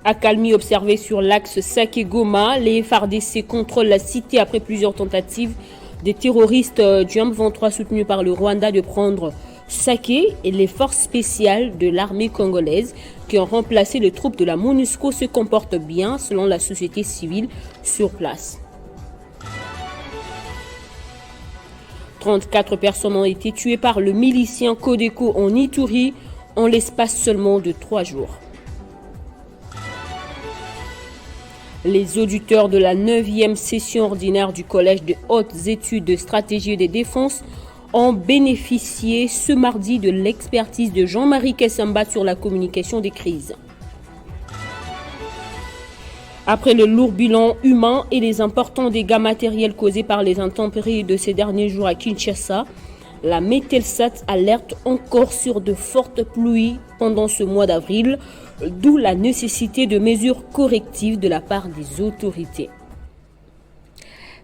Accalmie observée sur l'axe Sake-Goma, les FARDC contrôlent la cité après plusieurs tentatives des terroristes du M23 soutenus par le Rwanda de prendre Sake, et les forces spéciales de l'armée congolaise qui ont remplacé les troupes de la MONUSCO se comportent bien selon la société civile sur place. 34 personnes ont été tuées par le milicien Codeco en Ituri en l'espace seulement de 3 jours. Les auditeurs de la 9e session ordinaire du Collège de hautes études de stratégie et de défense ont bénéficié ce mardi de l'expertise de Jean-Marie Kessamba sur la communication des crises. Après le lourd bilan humain et les importants dégâts matériels causés par les intempéries de ces derniers jours à Kinshasa, la Metelsat alerte encore sur de fortes pluies pendant ce mois d'avril, d'où la nécessité de mesures correctives de la part des autorités.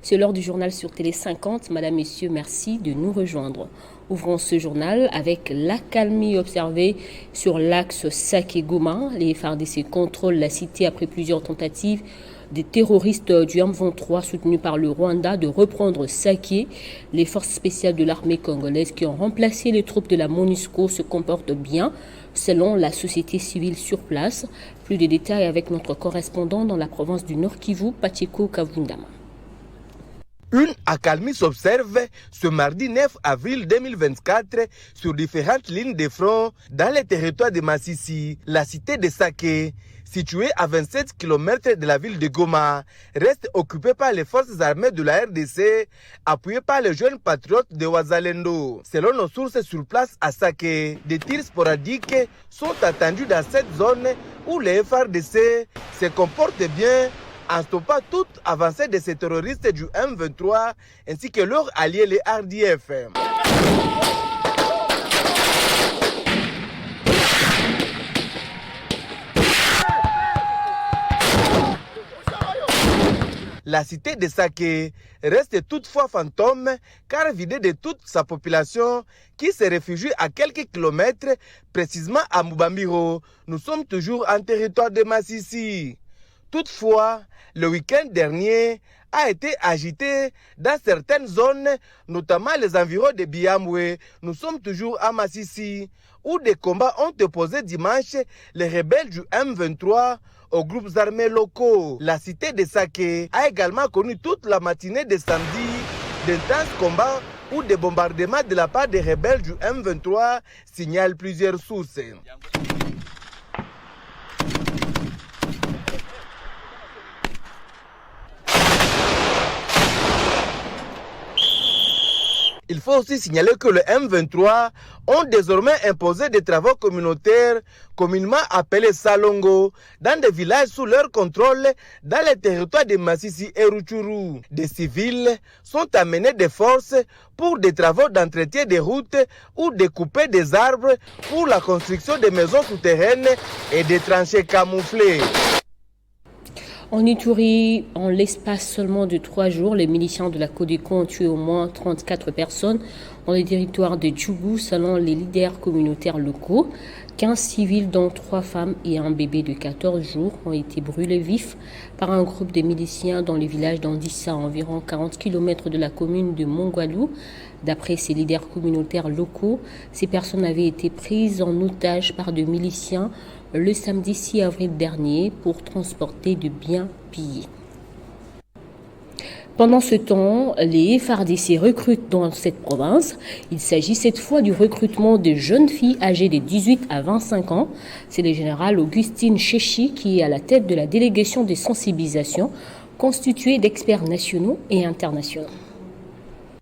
C'est l'heure du journal sur Télé 50. Madame, Messieurs, merci de nous rejoindre. Ouvrons ce journal avec l'accalmie observée sur l'axe Sake-Goma. Les FARDC contrôlent la cité après plusieurs tentatives des terroristes du M23 soutenus par le Rwanda de reprendre Sake. Les forces spéciales de l'armée congolaise qui ont remplacé les troupes de la MONUSCO se comportent bien selon la société civile sur place. Plus de détails avec notre correspondant dans la province du Nord Kivu, Pacheco Kavundama. Une accalmie s'observe ce mardi 9 avril 2024 sur différentes lignes de front dans les territoires de Massissi. La cité de Sake, située à 27 km de la ville de Goma, reste occupée par les forces armées de la RDC, appuyées par les jeunes patriotes de Wazalendo. Selon nos sources sur place à Sake, des tirs sporadiques sont attendus dans cette zone où les FARDC se comportent bien en stoppant toute avancée de ces terroristes du M23 ainsi que leurs alliés les RDF. La cité de Sake reste toutefois fantôme car vidée de toute sa population qui se réfugie à quelques kilomètres, précisément à Mubambiro. Nous sommes toujours en territoire de Massissi. Toutefois, le week-end dernier a été agité dans certaines zones, notamment les environs de Biamwe. Nous sommes toujours à Massissi, où des combats ont opposé dimanche les rebelles du M23 aux groupes armés locaux. La cité de Sake a également connu toute la matinée de samedi d'intenses combats où des bombardements de la part des rebelles du M23 signalent plusieurs sources. Il faut aussi signaler que le M23 ont désormais imposé des travaux communautaires communément appelés Salongo dans des villages sous leur contrôle dans les territoires de Massissi et Rutshuru. Des civils sont amenés des forces pour des travaux d'entretien des routes ou découper des arbres pour la construction de maisons souterraines et des tranchées camouflées. En Ituri, en l'espace seulement de 3 jours, les miliciens de la Codeco ont tué au moins 34 personnes dans les territoires de Djougou, selon les leaders communautaires locaux. 15 civils, dont 3 femmes et un bébé de 14 jours, ont été brûlés vifs par un groupe de miliciens dans le village d'Andissa, à environ 40 km de la commune de Mongwalou. D'après ces leaders communautaires locaux, ces personnes avaient été prises en otage par des miliciens le samedi 6 avril dernier pour transporter de biens pillés. Pendant ce temps, les FARDC recrutent dans cette province. Il s'agit cette fois du recrutement de jeunes filles âgées de 18 à 25 ans. C'est le général Augustine Chechi qui est à la tête de la délégation de sensibilisation constituée d'experts nationaux et internationaux.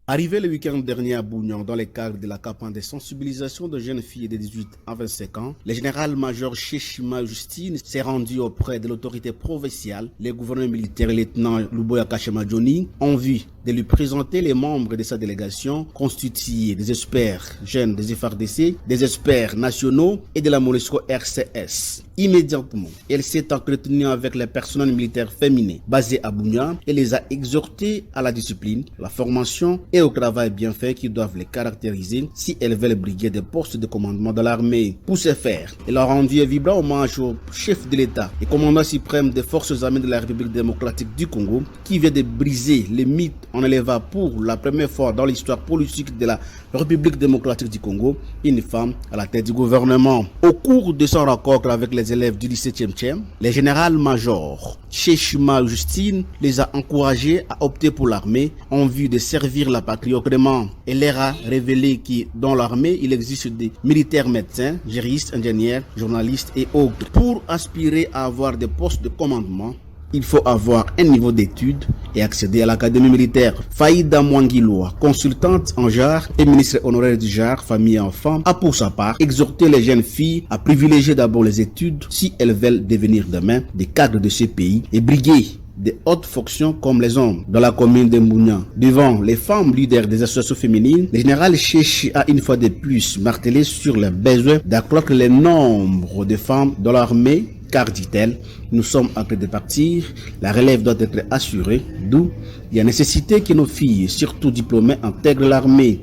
Arrivé le week-end dernier à Bougnan, dans le cadre de la campagne de sensibilisation de jeunes filles de 18 à 25 ans, le général-major Cheshima Justine s'est rendu auprès de l'autorité provinciale, les gouverneurs militaires et le lieutenant Luboya Kachema Johnny, en vue de lui présenter les membres de sa délégation, constitués des experts jeunes des FARDC, des experts nationaux et de la MONUSCO RCS. Immédiatement, elle s'est entretenue avec les personnels militaires féminins basés à Bunia et les a exhortés à la discipline, la formation et au travail bien fait qui doivent les caractériser si elles veulent briguer des postes de commandement de l'armée. Pour ce faire, elle a rendu un vibrant hommage au chef de l'État et commandant suprême des forces armées de la République démocratique du Congo qui vient de briser les mythes en élevant pour la première fois dans l'histoire politique de la République démocratique du Congo une femme à la tête du gouvernement. Au cours de son rencontre avec les élèves du 17e Tchem, le général-major Cheshima Justine les a encouragés à opter pour l'armée en vue de servir la patrie autrement. Elle leur a révélé que dans l'armée, il existe des militaires médecins, juristes, ingénieurs, journalistes et autres. Pour aspirer à avoir des postes de commandement, il faut avoir un niveau d'études et accéder à l'académie militaire. Faïda Mwangiloa, consultante en genre et ministre honoraire du genre, famille et enfants, a pour sa part exhorté les jeunes filles à privilégier d'abord les études si elles veulent devenir demain des cadres de ce pays et briguer des hautes fonctions comme les hommes dans la commune de Mbounia. Devant les femmes leaders des associations féminines, le général Chechi a une fois de plus martelé sur le besoin d'accroître le nombre de femmes dans l'armée. Car, dit-elle, nous sommes en train de partir, la relève doit être assurée, d'où il y a nécessité que nos filles, surtout diplômées, intègrent l'armée.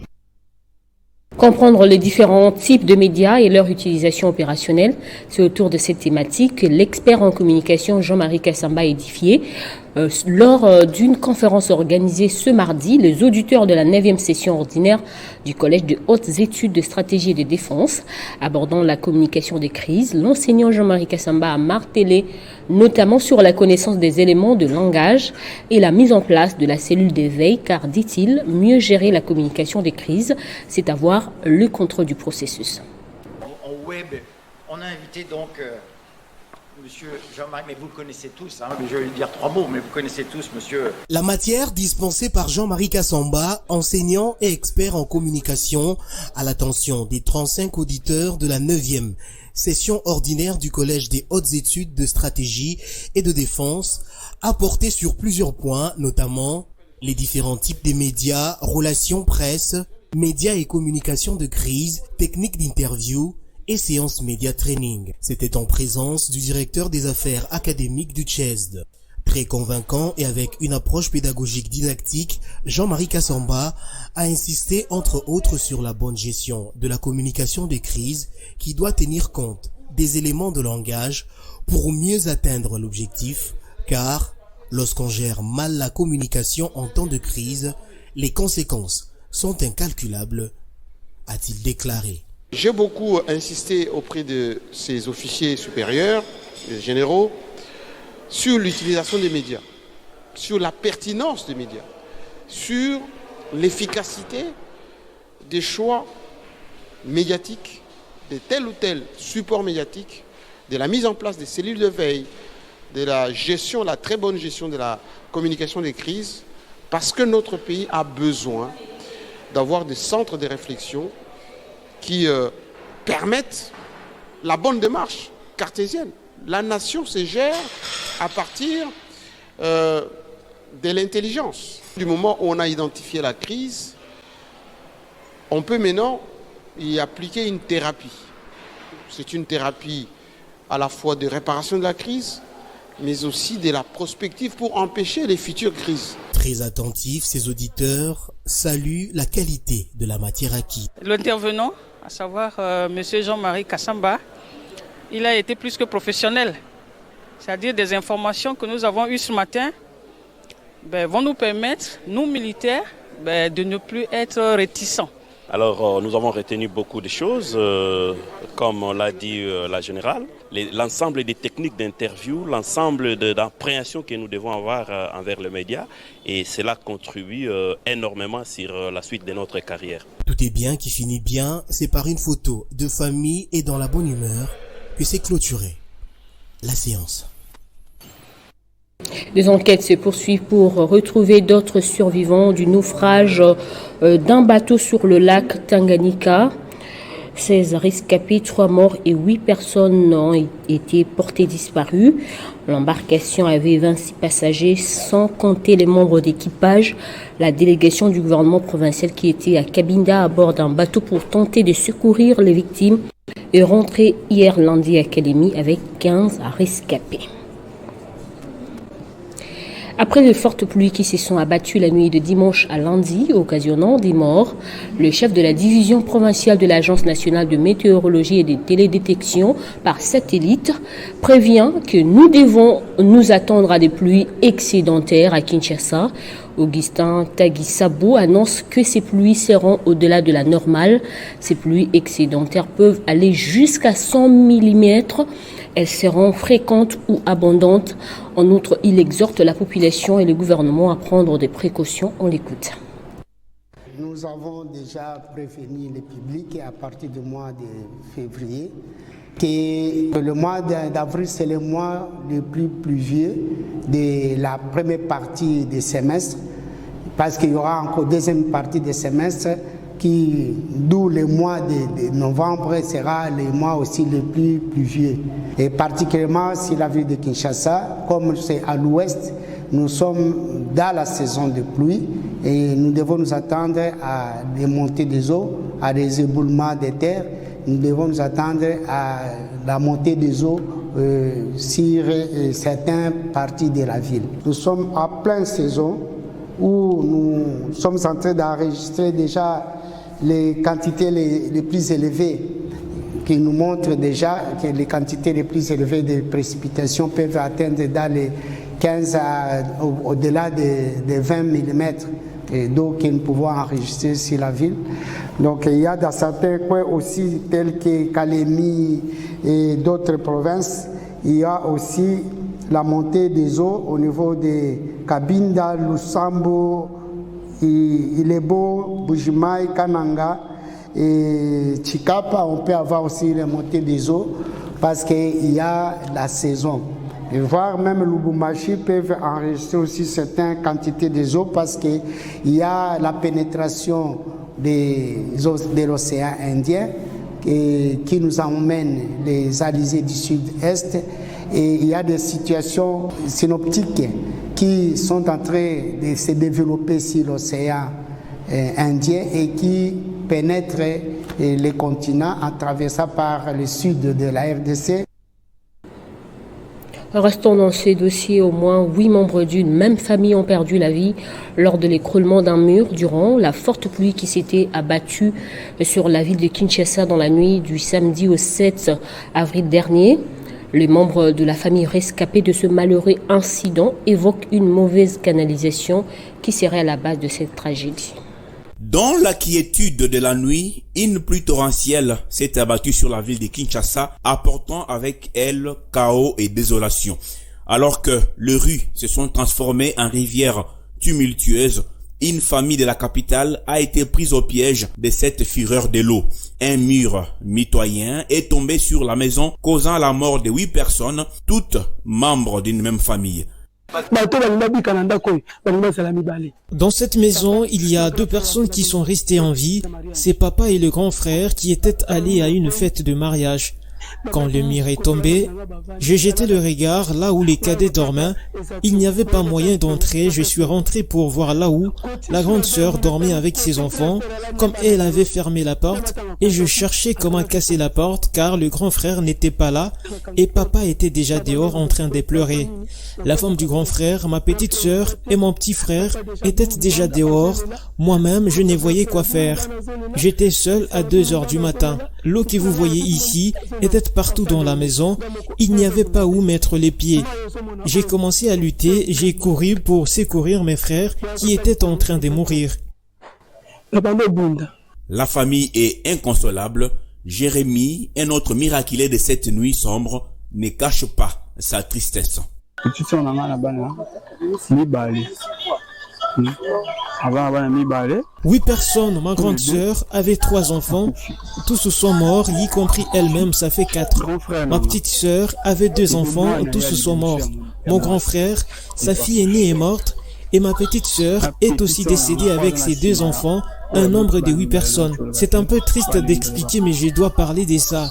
Comprendre les différents types de médias et leur utilisation opérationnelle, c'est autour de cette thématique que l'expert en communication Jean-Marie Kassamba a édifié lors d'une conférence organisée ce mardi. Les auditeurs de la 9e session ordinaire du Collège de hautes études de stratégie et de défense abordant la communication des crises, l'enseignant Jean-Marie Kassamba a martelé notamment sur la connaissance des éléments de langage et la mise en place de la cellule d'éveil, car, dit-il, mieux gérer la communication des crises, c'est avoir le contrôle du processus. En web, on a invité donc Monsieur Jean-Marie, mais vous le connaissez tous, hein, je vais lui dire 3 mots, mais vous connaissez tous Monsieur. La matière dispensée par Jean-Marie Kassamba, enseignant et expert en communication, à l'attention des 35 auditeurs de la 9e session ordinaire du Collège des hautes études de stratégie et de défense, a porté sur plusieurs points, notamment les différents types de médias, relations presse, médias et communication de crise, techniques d'interview et séances média training. C'était en présence du directeur des affaires académiques du CHESD. Très convaincant et avec une approche pédagogique didactique, Jean-Marie Kassamba a insisté entre autres sur la bonne gestion de la communication des crises qui doit tenir compte des éléments de langage pour mieux atteindre l'objectif, car lorsqu'on gère mal la communication en temps de crise, les conséquences sont incalculables, a-t-il déclaré. J'ai beaucoup insisté auprès de ces officiers supérieurs, les généraux, sur l'utilisation des médias, sur la pertinence des médias, sur l'efficacité des choix médiatiques, de tel ou tel support médiatique, de la mise en place des cellules de veille, de la gestion, la très bonne gestion de la communication des crises, parce que notre pays a besoin d'avoir des centres de réflexion qui permettent la bonne démarche cartésienne. La nation se gère à partir de l'intelligence. Du moment où on a identifié la crise, on peut maintenant y appliquer une thérapie. C'est une thérapie à la fois de réparation de la crise, mais aussi de la prospective pour empêcher les futures crises. Très attentifs, ces auditeurs saluent la qualité de la matière acquise. L'intervenant, à savoir M. Jean-Marie Kassamba, il a été plus que professionnel. C'est-à-dire des informations que nous avons eues ce matin vont nous permettre, nous militaires, de ne plus être réticents. Alors nous avons retenu beaucoup de choses, comme l'a dit la générale, l'ensemble des techniques d'interview, l'ensemble d'appréhension que nous devons avoir envers les médias, et cela contribue énormément sur la suite de notre carrière. Tout est bien qui finit bien, c'est par une photo de famille et dans la bonne humeur que c'est clôturé la séance. Des enquêtes se poursuivent pour retrouver d'autres survivants du naufrage d'un bateau sur le lac Tanganyika. 16 rescapés, 3 morts et 8 personnes ont été portées disparues. L'embarcation avait 26 passagers, sans compter les membres d'équipage. La délégation du gouvernement provincial qui était à Cabinda à bord d'un bateau pour tenter de secourir les victimes est rentré hier lundi à Kalemi avec 15 rescapés. Après les fortes pluies qui se sont abattues la nuit de dimanche à lundi, occasionnant des morts, le chef de la division provinciale de l'Agence nationale de météorologie et de télédétection par satellite prévient que nous devons nous attendre à des pluies excédentaires à Kinshasa. Augustin Tagisabo annonce que ces pluies seront au-delà de la normale. Ces pluies excédentaires peuvent aller jusqu'à 100 mm. Elles seront fréquentes ou abondantes. En outre, il exhorte la population et le gouvernement à prendre des précautions. On l'écoute. Nous avons déjà prévenu le public à partir du mois de février que le mois d'avril, c'est le mois le plus pluvieux de la première partie du semestre, parce qu'il y aura encore deuxième partie du semestre, d'où le mois de novembre sera le mois aussi le plus pluvieux. Et particulièrement sur la ville de Kinshasa, comme c'est à l'ouest, nous sommes dans la saison de pluie et nous devons nous attendre à des montées des eaux, à des éboulements de terre. Nous devons nous attendre à la montée des eaux sur certaines parties de la ville. Nous sommes en pleine saison où nous sommes en train d'enregistrer déjà les quantités les plus élevées qui nous montrent déjà que les quantités les plus élevées de précipitations peuvent atteindre dans les 15 au-delà de 20 mm d'eau que nous pouvons enregistrer sur la ville. Donc il y a dans certains coins aussi, tels que Kalemi et d'autres provinces, il y a aussi la montée des eaux au niveau de Kabinda, Lusambo, Ilebo, Bujimai, Kananga et Chikapa. On peut avoir aussi la montée des eaux parce qu'il y a la saison. Et voire même Lubumbashi peuvent enregistrer aussi certaines quantités des eaux parce qu'il y a la pénétration de l'océan Indien qui nous emmène les alizés du sud-est. Et il y a des situations synoptiques qui sont en train de se développer sur l'océan Indien et qui pénètrent les continents en traversant par le sud de la RDC. Restons dans ces dossiers, au moins 8 membres d'une même famille ont perdu la vie lors de l'écroulement d'un mur durant la forte pluie qui s'était abattue sur la ville de Kinshasa dans la nuit du samedi au 7 avril dernier. Les membres de la famille rescapée de ce malheureux incident évoquent une mauvaise canalisation qui serait à la base de cette tragédie. Dans la quiétude de la nuit, une pluie torrentielle s'est abattue sur la ville de Kinshasa, apportant avec elle chaos et désolation. Alors que les rues se sont transformées en rivières tumultueuses, une famille de la capitale a été prise au piège de cette fureur de l'eau. Un mur mitoyen est tombé sur la maison, causant la mort de 8 personnes, toutes membres d'une même famille. Dans cette maison, il y a 2 personnes qui sont restées en vie. C'est papa et le grand frère qui étaient allés à une fête de mariage. Quand le mur est tombé, j'ai jeté le regard là où les cadets dormaient. Il n'y avait pas moyen d'entrer. Je suis rentré pour voir là où la grande sœur dormait avec ses enfants, comme elle avait fermé la porte, et je cherchais comment casser la porte car le grand frère n'était pas là et papa était déjà dehors en train de pleurer. La femme du grand frère, ma petite sœur et mon petit frère étaient déjà dehors. Moi-même, je ne voyais quoi faire. J'étais seul à 2 heures du matin. L'eau que vous voyez ici était partout dans la maison. Il n'y avait pas où mettre les pieds. J'ai commencé à lutter. J'ai couru pour secourir mes frères qui étaient en train de mourir. La famille est inconsolable. Jérémie, un autre miraculé de cette nuit sombre, ne cache pas sa tristesse. 8 personnes, ma grande sœur avait 3 enfants, tous sont morts, y compris elle-même, ça fait 4. Ma petite sœur avait 2 enfants, tous sont morts. Mon grand frère, sa fille aînée est morte, et ma petite sœur est aussi décédée avec ses 2 enfants, un nombre de 8 personnes. C'est un peu triste d'expliquer, mais je dois parler de ça.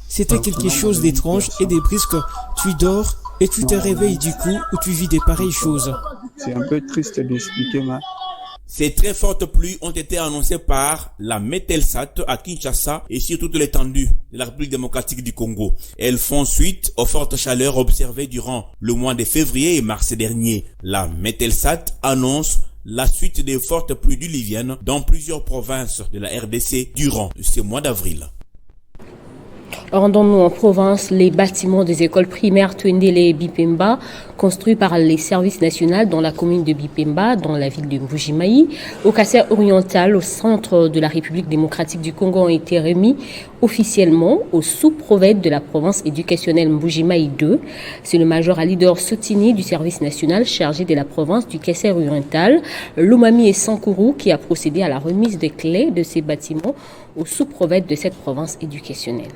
C'était quelque chose d'étrange et de brusque. Tu dors et tu te réveilles du coup où tu vis des pareilles choses. C'est un peu triste d'expliquer, mais... Ces très fortes pluies ont été annoncées par la Metelsat à Kinshasa et sur toute l'étendue de la République démocratique du Congo. Elles font suite aux fortes chaleurs observées durant le mois de février et mars dernier. La Metelsat annonce la suite des fortes pluies diluviennes dans plusieurs provinces de la RDC durant ce mois d'avril. Rendons-nous en province, les bâtiments des écoles primaires Twendele et Bipemba, construits par les services nationaux dans la commune de Bipemba, dans la ville de Mbuji-Mayi, au Kasai oriental, au centre de la République démocratique du Congo, ont été remis officiellement au sous-prophète de la province éducationnelle Mbuji-Mayi 2. C'est le major Alidor Sotini du service national chargé de la province du Kasai oriental, Lomami et Sankuru, qui a procédé à la remise des clés de ces bâtiments au sous-prophète de cette province éducationnelle.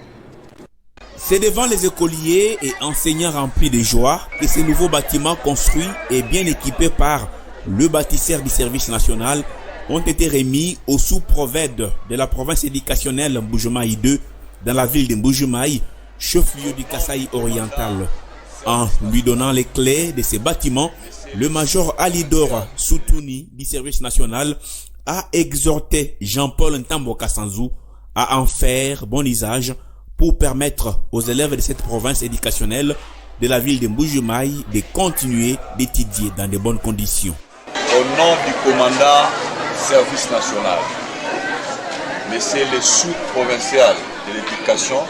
C'est devant les écoliers et enseignants remplis de joie que ces nouveaux bâtiments construits et bien équipés par le bâtisseur du service national ont été remis au sous-prophète de la province éducationnelle Mbuji-Mayi 2 dans la ville de Mbuji-Mayi, chef-lieu du Kasaï oriental. En lui donnant les clés de ces bâtiments, le major Alidor Sotini du service national a exhorté Jean-Paul Ntambo-Kassanzou à en faire bon usage pour permettre aux élèves de cette province éducationnelle de la ville de Mbuji-Mayi de continuer d'étudier dans de bonnes conditions. Au nom du commandant service national, monsieur le sous-provincial de l'éducation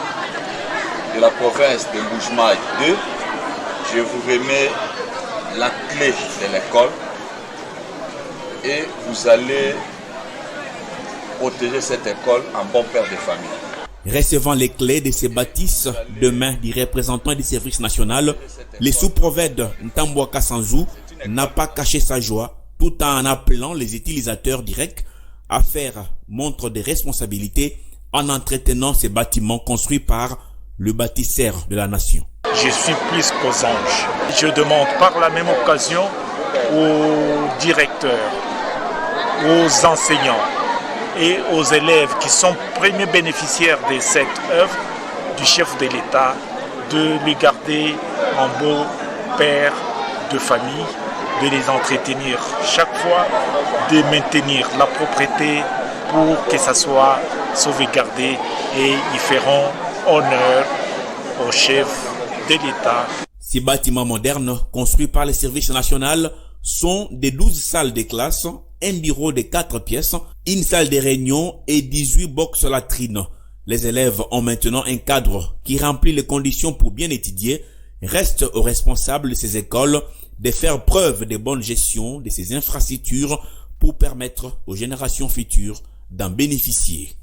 de la province de Mbuji-Mayi 2, je vous remets la clé de l'école et vous allez protéger cette école en bon père de famille. Recevant les clés de ces bâtisses de main du représentant du service national, le sous-prophète Ntambo-Kassanzou n'a pas caché sa joie tout en appelant les utilisateurs directs à faire montre de responsabilité en entretenant ces bâtiments construits par le bâtisseur de la nation. Je suis plus qu'aux anges. Je demande par la même occasion aux directeurs, aux enseignants et aux élèves qui sont premiers bénéficiaires de cette œuvre du chef de l'État de les garder en beau père de famille, de les entretenir chaque fois, de maintenir la propreté pour que ça soit sauvegardé et ils feront honneur au chef de l'État. Ces bâtiments modernes construits par le service national sont des 12 salles de classe, un bureau de 4 pièces, une salle de réunion et 18 box latrines. Les élèves ont maintenant un cadre qui remplit les conditions pour bien étudier. Reste aux responsables de ces écoles de faire preuve de bonne gestion de ces infrastructures pour permettre aux générations futures d'en bénéficier.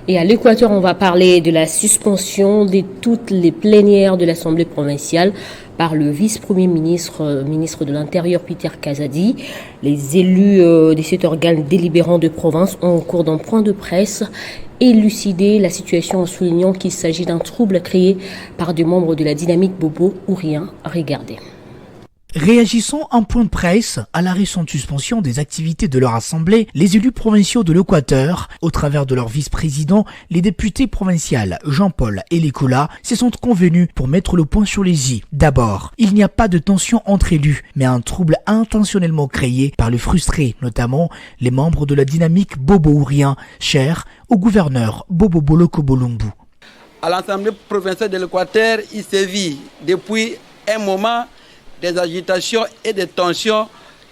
Et à l'Équateur, on va parler de la suspension de toutes les plénières de l'Assemblée provinciale par le vice-premier ministre, ministre de l'Intérieur, Peter Kazadi. Les élus de cet organe délibérant de province ont, au cours d'un point de presse, élucidé la situation en soulignant qu'il s'agit d'un trouble créé par des membres de la dynamique Bobo ou rien. Regardez. Réagissant en point de presse à la récente suspension des activités de leur assemblée, les élus provinciaux de l'Équateur, au travers de leur vice-président, les députés provinciaux Jean-Paul et Lécola, se sont convenus pour mettre le point sur les i. D'abord, il n'y a pas de tension entre élus, mais un trouble intentionnellement créé par le frustré, notamment les membres de la dynamique Bobo ou rien, cher au gouverneur Bobo Boloko Bolumbu. À l'Assemblée provinciale de l'Équateur, il sévit depuis un moment des agitations et des tensions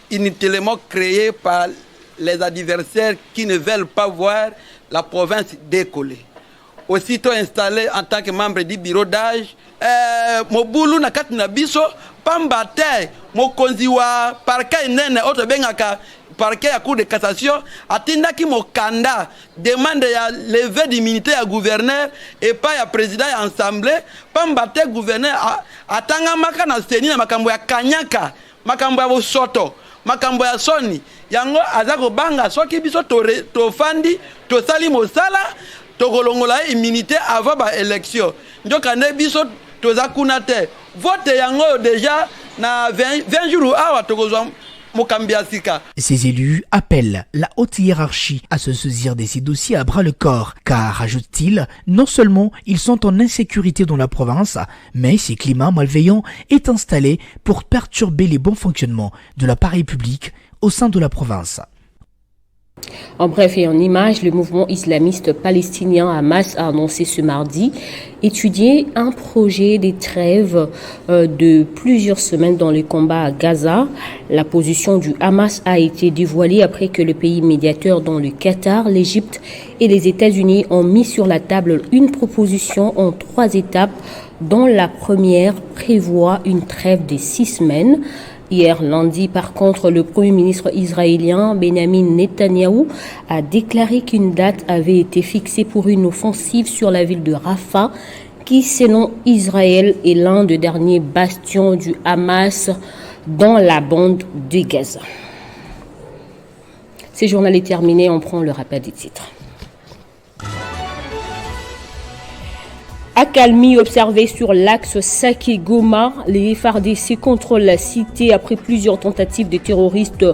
inutilement créées par les adversaires qui ne veulent pas voir la province décoller. Aussitôt installé en tant que membre du bureau d'âge, Mobulu na kati na biso pamba te mokonzi wa parquet nene oto bengaka parquet à cour de cassation atindaki mokanda demande ya levée d'immunité à gouverneur et pas ya président ya assemblée pamba te gouverneur atanga maka na seni na makambo ya kanyaka makambo ya bosoto makambo ya soni yango azako banga soki biso tofandi tosali mosala tokolongola immunité avant ba élection njokande biso toza kuna te vote yango déjà na 20 jours awa tokozwa. Ces élus appellent la haute hiérarchie à se saisir de ces dossiers à bras-le-corps, car, ajoute-t-il, non seulement ils sont en insécurité dans la province, mais ce climat malveillant est installé pour perturber les bons fonctionnements de l'appareil public au sein de la province. En bref et en images, le mouvement islamiste palestinien Hamas a annoncé ce mardi étudier un projet de trêve de plusieurs semaines dans les combats à Gaza. La position du Hamas a été dévoilée après que le pays médiateur dont le Qatar, l'Égypte et les États-Unis ont mis sur la table une proposition en 3 étapes dont la première prévoit une trêve de 6 semaines. Hier lundi, par contre, le Premier ministre israélien Benjamin Netanyahou a déclaré qu'une date avait été fixée pour une offensive sur la ville de Rafah, qui, selon Israël, est l'un des derniers bastions du Hamas dans la bande de Gaza. Ce journal est terminé, on prend le rappel des titres. Accalmie observée sur l'axe Sake-Goma, les FARDC contrôlent la cité après plusieurs tentatives de terroristes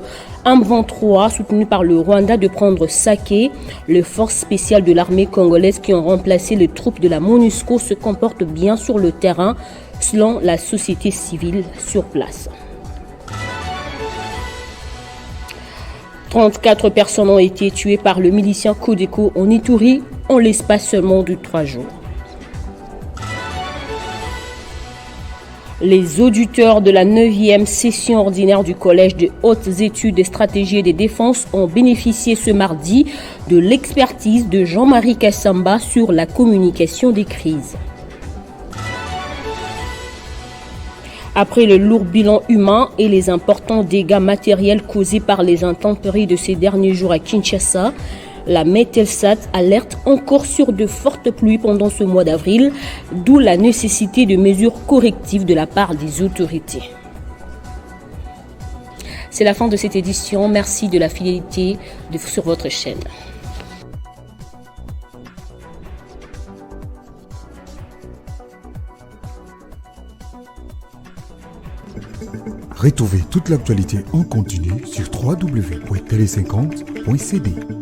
M23 soutenus par le Rwanda de prendre Sake. Les forces spéciales de l'armée congolaise qui ont remplacé les troupes de la MONUSCO se comportent bien sur le terrain, selon la société civile sur place. 34 personnes ont été tuées par le milicien Codeco en Ituri en l'espace seulement de 3 jours. Les auditeurs de la 9e session ordinaire du Collège des hautes études des stratégies et des défenses ont bénéficié ce mardi de l'expertise de Jean-Marie Kassamba sur la communication des crises. Après le lourd bilan humain et les importants dégâts matériels causés par les intempéries de ces derniers jours à Kinshasa, la Metelsat alerte encore sur de fortes pluies pendant ce mois d'avril, d'où la nécessité de mesures correctives de la part des autorités. C'est la fin de cette édition. Merci de la fidélité sur votre chaîne. Retrouvez toute l'actualité en continu sur www.tele50.cd.